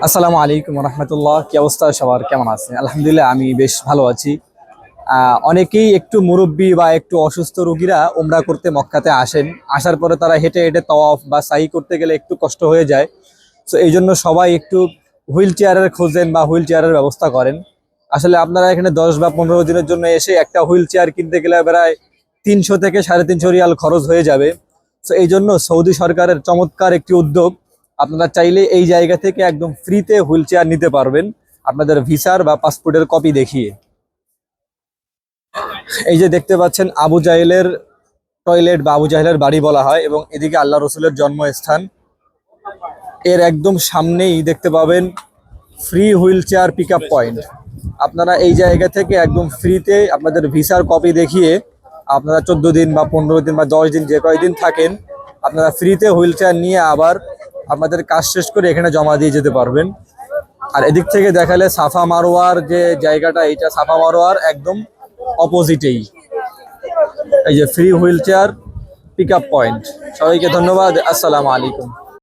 আসসালামু আলাইকুম রহমতুল্লাহ। কি অবস্থা সবার, কেমন আছেন? আলহামদুলিল্লাহ, আমি বেশ ভালো আছি। অনেকেই একটু মুরব্বি বা একটু অসুস্থ রোগীরা উমরা করতে মক্কাতে আসেন। আসার পরে তারা হেঁটে হেঁটে তাওয়াফ বা সাই করতে গেলে একটু কষ্ট হয়ে যায়। তো এই জন্য সবাই একটু হুইল চেয়ারের খোঁজেন বা হুইল চেয়ারের ব্যবস্থা করেন। আসলে আপনারা এখানে 10 বা 15 দিনের জন্য এসে একটা হুইল চেয়ার কিনতে গেলে প্রায় 300 থেকে 350 রিয়াল খরচ হয়ে যাবে। তো এই জন্য সৌদি সরকারের চমৎকার একটি উদ্যোগ। আপনারা চাইলে এই জায়গা থেকে একদম ফ্রিতে হুইল চেয়ার নিতে পারবেন আপনাদের ভিসার বা পাসপোর্টের কপি দেখিয়ে। এই যে দেখতে পাচ্ছেন, আবু জাহেলের টয়লেট বা আবু জাহেলের বাড়ি বলা হয়, এবং এদিকে আল্লাহ রসুলের জন্মস্থান। এর একদম সামনেই দেখতে পাবেন free wheelchair pick up point. আপনারা এই জায়গা থেকে একদম ফ্রিতে আপনাদের ভিসার কপি দেখিয়ে আপনারা 14 দিন বা 15 দিন বা 10 দিন যে কয়দিন থাকেন, আপনারা ফ্রিতে হুইল চেয়ার নিয়ে আবার আপনাদের কাজ শেষ করে এখানে জমা দিয়ে যেতে পারবেন। আর এদিক থেকে দেখালে সাফা মারোয়ার যে জায়গাটা, এইটা সাফা মারোয়ার একদম অপোজিটেই এই যে free wheelchair pick up point. সবাইকে ধন্যবাদ। আসসালামু আলাইকুম।